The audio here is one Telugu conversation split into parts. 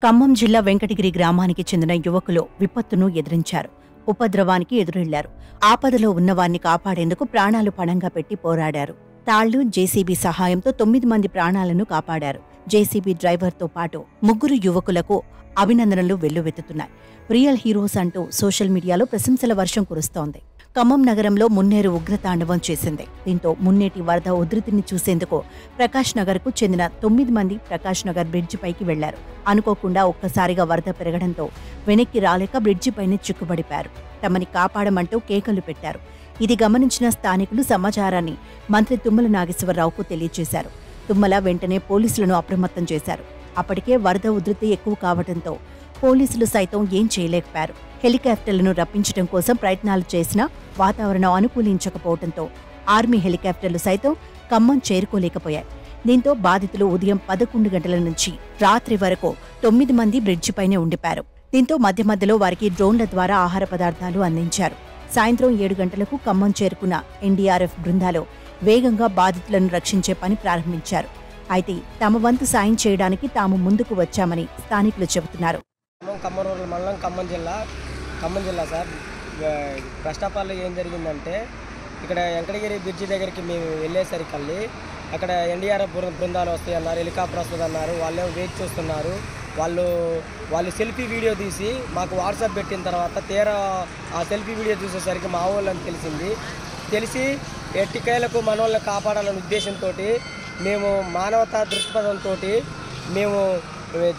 ఖమ్మం జిల్లా వెంకటగిరి గ్రామానికి చెందిన యువకులు విపత్తును ఎదిరించారు. ఉపద్రవానికి ఎదురెళ్లారు. ఆపదలో ఉన్నవారిని కాపాడేందుకు ప్రాణాలు పణంగా పెట్టి పోరాడారు. తాళ్లు, జేసీబీ సహాయంతో 9 మంది ప్రాణాలను కాపాడారు. జేసీబీ డ్రైవర్తో పాటు 3 యువకులకు అభినందనలు వెల్లువెత్తుతున్నాయి. రియల్ హీరోస్ అంటూ సోషల్ మీడియాలో ప్రశంసల వర్షం కురుస్తోంది. ఖమ్మం నగరంలో మున్నేరు ఉగ్రతాండవం చేసింది. దీంతో మున్నేటి వరద ఉధృతిని చూసేందుకు ప్రకాష్ నగర్ కు చెందిన 9 మంది ప్రకాష్ నగర్ బ్రిడ్జి పైకి వెళ్లారు. అనుకోకుండా ఒక్కసారిగా వరద పెరగడంతో వెనక్కి రాలేక బ్రిడ్జిపైనే చిక్కుబడిపారు. తమని కాపాడమంటూ కేకలు పెట్టారు. ఇది గమనించిన స్థానికులు సమాచారాన్ని మంత్రి తుమ్మల నాగేశ్వరరావుకు తెలియజేశారు. తుమ్మల వెంటనే పోలీసులను అప్రమత్తం చేశారు. అప్పటికే వరద ఉధృతి ఎక్కువ కావడంతో పోలీసులు సైతం ఏం చేయలేకపోయారు. హెలికాప్టర్లను రప్పించడం కోసం ప్రయత్నాలు చేసినా వాతావరణం అనుకూలించకపోవడంతో ఆర్మీ హెలికాప్టర్లు సైతం ఖమ్మం చేరుకోలేకపోయాయి. దీంతో బాధితులు ఉదయం 11 గంటల నుంచి రాత్రి వరకు 9 మంది బ్రిడ్జిపైనే ఉండిపారు. దీంతో మధ్య మధ్యలో వారికి డ్రోన్ల ద్వారా ఆహార పదార్థాలు అందించారు. సాయంత్రం 7 గంటలకు ఖమ్మం చేరుకున్న ఎన్డీఆర్ఎఫ్ బృందాలు వేగంగా బాధితులను రక్షించే పని ప్రారంభించారు. అయితే తమ వంతు సాయం చేయడానికి తాము ముందుకు వచ్చామని స్థానికులు చెబుతున్నారు. ఖమ్మం మండలం ఖమ్మం జిల్లా సార్. ఫస్ట్ ఆఫ్ ఆల్ ఏం జరిగిందంటే, ఇక్కడ వెంకటగిరి బ్రిడ్జి దగ్గరికి మేము వెళ్ళేసరికి అక్కడ ఎన్డీఆర్ఎఫ్ బృందాలు వస్తాయి అన్నారు, హెలికాప్టర్ వస్తుంది అన్నారు. వాళ్ళేమో వెయిట్ చూస్తున్నారు. వాళ్ళు సెల్ఫీ వీడియో తీసి మాకు వాట్సాప్ పెట్టిన తర్వాత తీరా ఆ సెల్ఫీ వీడియో చూసేసరికి మా వాళ్ళని తెలిసి ఎట్టికాయలకు మన వాళ్ళని కాపాడాలనే ఉద్దేశంతో మేము మానవతా దృక్పథంతో మేము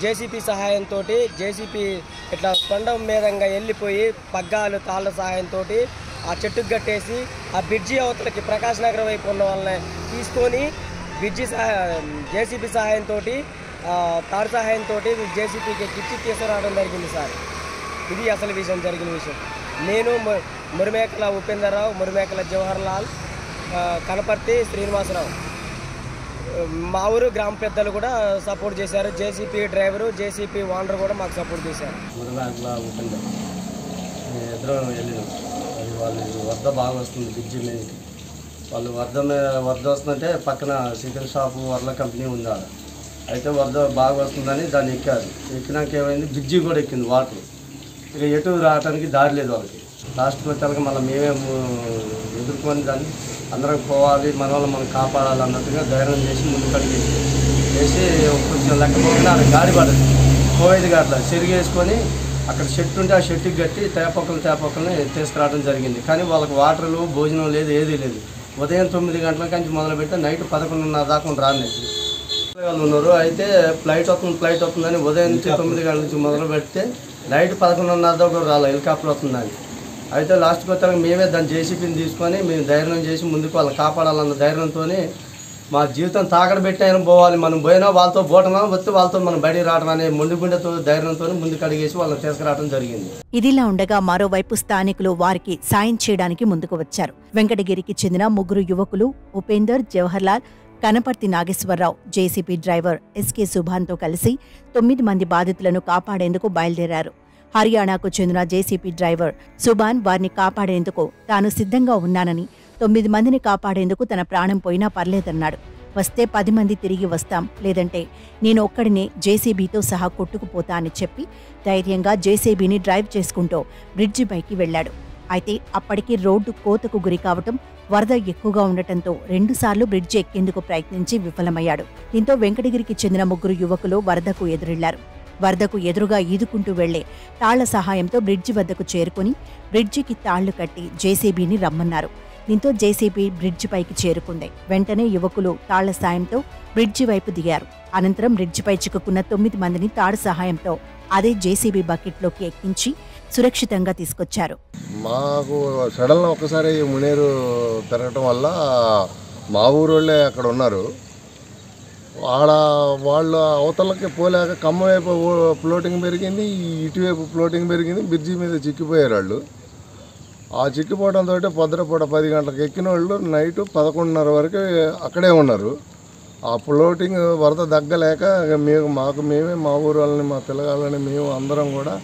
జేసీపీ సహాయంతో జేసీపీ ఇట్లా కొండ మీదంగా వెళ్ళిపోయి పగ్గాలు తాళ్ళ సహాయంతో ఆ చెట్టుకు కట్టేసి ఆ బ్రిడ్జి అవతలకి ప్రకాష్ నగర్ వైపు ఉన్న వాళ్ళని తీసుకొని జేసీబీ సహాయంతో తాడు సహాయంతో జేసీపీకి కిచ్చి తీసుకురావడం జరిగింది సార్. ఇది అసలు జరిగిన విషయం. నేను మురిమేకల ఉపేందర్రావు, మురిమేకల జవహర్లాల్, కనపర్తి శ్రీనివాసరావు, మా ఊరు గ్రామ పెద్దలు కూడా సపోర్ట్ చేశారు. జేసీపీ డ్రైవరు, జేసీపీ ఓనర్ కూడా మాకు సపోర్ట్ చేశారు. మురిమేకల ఉపేందర్ ఎదురు వెళ్ళినాం. అది వాళ్ళు వరద బాగా వస్తుంది బ్రిడ్జి మీదకి. వాళ్ళు వరద వస్తుందంటే పక్కన చికెన్ షాపు వరద కంపెనీ ఉంది ఆడ. అయితే వరద బాగా వస్తుందని దాన్ని ఎక్కారు. ఎక్కినాక ఏమైంది, బ్రిడ్జి కూడా ఎక్కింది వాటర్. ఇక ఎటు రావడానికి దారి లేదు వాళ్ళకి. లాస్ట్కి వచ్చాక మళ్ళీ మేమే ఎదుర్కొని దాన్ని అందరం పోవాలి, మన వాళ్ళు మనం కాపాడాలి అన్నట్టుగా ధైర్యం చేసి ముందుకు అడిగేసి కొంచెం లెక్కపోయినా అక్కడ గాడి పడదు. కోవైదు గాట్ల చెరిగేసుకొని అక్కడ షెట్ ఉంటే ఆ షెట్కి కట్టి తేపొక్కల్ని తీసుకురావడం జరిగింది. కానీ వాళ్ళకి వాటర్లు, భోజనం లేదు, ఏదీ లేదు. ఉదయం 9 గంటల నుంచి మొదలుపెడితే నైట్ 11:30 దాకా రాలేదు వాళ్ళు ఉన్నారు. అయితే ఫ్లైట్ వస్తుందని ఉదయం నుంచి 9 గంటల నుంచి మొదలు పెడితే నైట్ 11:30 దాకా రాలేదు, హెలికాప్టర్ వస్తుందని. అయితే లాస్ట్కి వచ్చాక మేమే దాన్ని జేసీపీని తీసుకొని మేము ధైర్యం చేసి ముందుకు వాళ్ళని కాపాడాలన్న ధైర్యంతో మా జీవితం తాకడ పెట్టాయని పోవాలి, మనం పోయినా వాళ్ళతో పోవటమా వస్తే వాళ్ళతో మనం బయటికి రావడం అనే మొండిగుండెతో ధైర్యంతో ముందుకు అడిగేసి వాళ్ళని తీసుకురావడం జరిగింది. ఇదిలా ఉండగా మరోవైపు స్థానికులు వారికి సాయం చేయడానికి ముందుకు వచ్చారు. వెంకటగిరికి చెందిన 3 యువకులు Upender, Jawaharlal, Kanaparthi Nageswara Rao, JCB driver SK సుభాన్తో కలిసి 9 మంది బాధితులను కాపాడేందుకు బయలుదేరారు. హర్యానాకు చెందిన జేసీబీ డ్రైవర్ సుభాన్ వారిని కాపాడేందుకు తాను సిద్ధంగా ఉన్నానని, 9 మందిని కాపాడేందుకు తన ప్రాణం పోయినా పర్లేదన్నాడు. వస్తే 10 మంది తిరిగి వస్తాం, లేదంటే నేను ఒక్కడినే జేసీబీతో సహా కొట్టుకుపోతా అని చెప్పి ధైర్యంగా జేసీబీని డ్రైవ్ చేసుకుంటూ బ్రిడ్జిపైకి వెళ్లాడు. అయితే అప్పటికి రోడ్డు కోతకు గురి కావటం, వరద ఎక్కువగా ఉండటంతో 2 సార్లు బ్రిడ్జి ఎక్కేందుకు ప్రయత్నించి విఫలమయ్యాడు. దీంతో వెంకటగిరికి చెందిన 3 యువకులు వరదకు ఎదురెళ్లారు. వరదకు ఎదురుగా ఈదుకుంటూ వెళ్లే తాళ్ల సహాయంతో బ్రిడ్జి వద్దకు చేరుకుని బ్రిడ్జికి తాళ్లు కట్టి జేసీబీని రమ్మన్నారు. దీంతో జేసీబీ బ్రిడ్జిపైకి చేరుకుంది. వెంటనే యువకులు తాళ్ల సాయంతో బ్రిడ్జి వైపు దిగారు. అనంతరం బ్రిడ్జిపై చిక్కుకున్న 9 మందిని తాడు సహాయంతో అదే జేసీబీ బకెట్లోకి ఎక్కించి సురక్షితంగా తీసుకొచ్చారు. మాకు సడన్గా ఒక్కసారి మునేరు పెరగటం వల్ల మా ఊరోళ్ళే అక్కడ ఉన్నారు. వాళ్ళు అవతలకి పోలేక ఖమ్మం వైపు ఫ్లోటింగ్ పెరిగింది, ఇటువైపు ఫ్లోటింగ్ పెరిగింది. బ్రిడ్జి మీద చిక్కిపోయారు వాళ్ళు. ఆ చిక్కిపోవడంతో పొద్దుపూట 10 గంటలకు ఎక్కిన వాళ్ళు నైట్ 11:30 వరకు అక్కడే ఉన్నారు. ఆ ఫ్లోటింగ్ వరద దగ్గలేక మేమే మా ఊరు వాళ్ళని, మా పిల్లగాళ్ళని మేము అందరం కూడా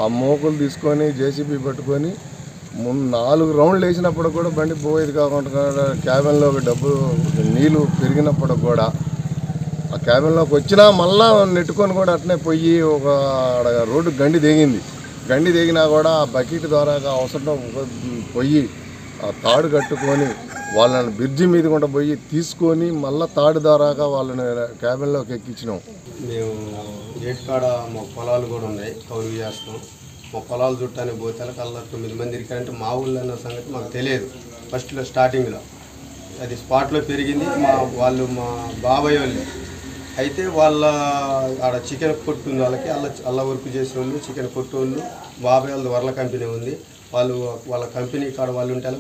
ఆ మోకులు తీసుకొని జేసీబీ పట్టుకొని 4 రౌండ్లు వేసినప్పుడు కూడా బండి పోయేది కాకుండా క్యాబిన్లో డబ్బు నీళ్ళు పెరిగినప్పుడు కూడా ఆ క్యాబిన్లోకి వచ్చినా మళ్ళా నెట్టుకొని కూడా అట్నే పోయి ఒక రోడ్డు గండి దిగినా కూడా ఆ బకెట్ ద్వారా అవసరం పోయి ఆ తాడు కట్టుకొని వాళ్ళని బ్రిడ్జి మీద కూడా పోయి తీసుకొని మళ్ళీ తాడు ద్వారాగా వాళ్ళని క్యాబిన్లోకి ఎక్కించినాం. మేము ఏటికాడ మా పొలాలు కూడా ఉన్నాయి, కౌలు చేస్తాం. మా పొలాలు చుట్టానికి పోతే కల్లా 9 మంది ఇరికారంటే మా ఊళ్ళో అన్న సంగతి మాకు తెలియదు. ఫస్ట్లో స్టార్టింగ్లో అది స్పాట్లో పెరిగింది. మా బాబాయ్ వాళ్ళే. అయితే వాళ్ళ ఆడ చికెన్ కొట్టు ఉంది, వాళ్ళకి అల్ల వర్క్ చేసే వాళ్ళు, చికెన్ కొట్టు వాళ్ళు. బాబాయ్ వాళ్ళది వరల కంపెనీ ఉంది. వాళ్ళ కంపెనీ కాడ వాళ్ళు ఉంటే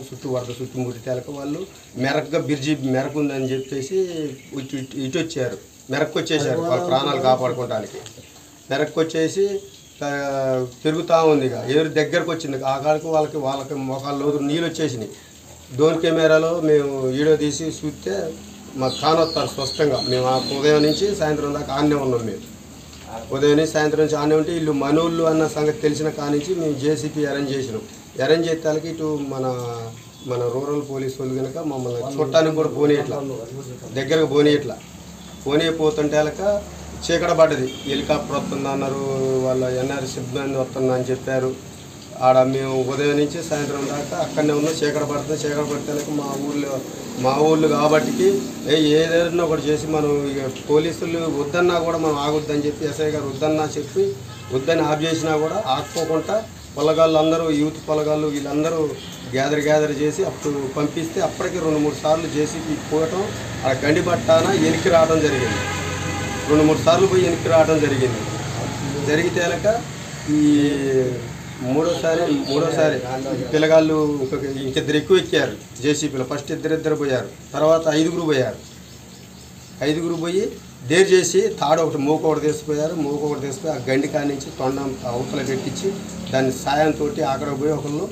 చుట్టుముట్టితే వాళ్ళు మెరక్గా మెరకు ఉందని చెప్పేసి ఇటు వచ్చారు. మెరకు వచ్చేసారు వాళ్ళ ప్రాణాలు కాపాడుకోవడానికి. మెరకు వచ్చేసి పెరుగుతూ ఉంది. ఇక ఏరు దగ్గరకు వచ్చింది. ఆ కాడికి వాళ్ళకి మొఖాల్లో నీళ్ళు వచ్చేసినాయి. డ్రోన్ కెమెరాలో మేము వీడియో తీసి చూస్తే మాకు కానొస్తారు స్పష్టంగా. మేము ఆ ఉదయం నుంచి సాయంత్రం దాకా ఆన్నే ఉన్నాం. మేము ఉదయం నుంచి సాయంత్రం నుంచి ఆన్నే ఉంటే వీళ్ళు మనోళ్ళు అన్న సంగతి తెలిసిన కానించి మేము జేసీపీ అరేంజ్ చేసినాం. అరేంజ్ చేసేకి ఇటు మన రూరల్ పోలీసు వాళ్ళు కనుక మమ్మల్ని చుట్టానికి కూడా పోనీయట్లా, దగ్గరకు పోనీయపోతుంటే చీకట పడ్డది. హెలికాప్టర్ వస్తుంది అన్నారు, వాళ్ళ ఎన్ఆర్ సిబ్బంది వస్తుందా అని చెప్పారు. ఆడ మేము ఉదయం నుంచి సాయంత్రం దాకా అక్కడనే ఉన్నాం. చీకట పడితే మా ఊళ్ళో కాబట్టికి ఏదైనా ఒకటి చేసి మనం ఇక పోలీసులు వద్దన్నా కూడా మనం ఆగొద్దని చెప్పి ఎస్ఐ గారు వద్దని ఆఫ్ చేసినా కూడా ఆపుకోకుండా పొలగాళ్ళు అందరూ యూత్ పొలగాళ్ళు వీళ్ళందరూ గ్యాదర్ చేసి అప్పుడు పంపిస్తే అప్పటికి 2-3 సార్లు జేసీబీ పోవటం, ఆ గండి బట్టాన వెనక్కి రావడం జరిగింది. 2-3 సార్లు పోయి వెనక్కి రావడం జరిగితే ఈ మూడోసారి పిల్లగాళ్ళు ఇంకిద్దరు ఎక్కువ ఎక్కారు జేసీబీలో. ఫస్ట్ ఇద్దరు పోయారు, తర్వాత 5గురు పోయి దేర్ చేసి తాడు మూకొకటి తీసిపోయారు. తీసిపోయి ఆ గండి కానించి తొండం అవతల కట్టించి దాని సాయంతో అక్కడ పోయి ఒకళ్ళు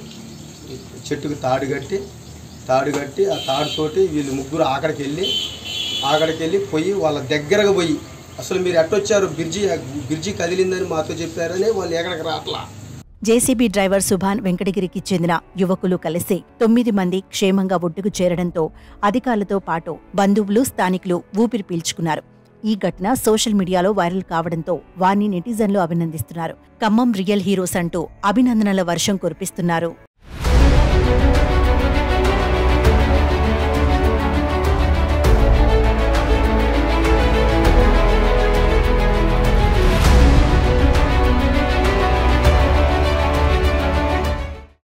చెట్టుకు తాడు కట్టి ఆ తాడుతోటి వీళ్ళు ముగ్గురు అక్కడికి వెళ్ళి పోయి వాళ్ళ దగ్గరగా పోయి అసలు మీరు ఎట్టొచ్చారు, బ్రిడ్జి కదిలిందని మాతో చెప్పారని వాళ్ళు ఎక్కడికి రాట్లా. జేసీబీ డ్రైవర్ సుభాన్ వెంకటగిరికి చెందిన యువకులు కలిసి 9 మంది క్షేమంగా ఒడ్డుకు చేరడంతో అధికారులతో పాటు బంధువులు, స్థానికులు ఊపిరి పీల్చుకున్నారు. ఈ ఘటన సోషల్ మీడియాలో వైరల్ కావడంతో వారిని నెటిజన్లు అభినందిస్తున్నారు. ఖమ్మం రియల్ హీరోస్ అంటూ అభినందనల వర్షం కురిపిస్తున్నారు.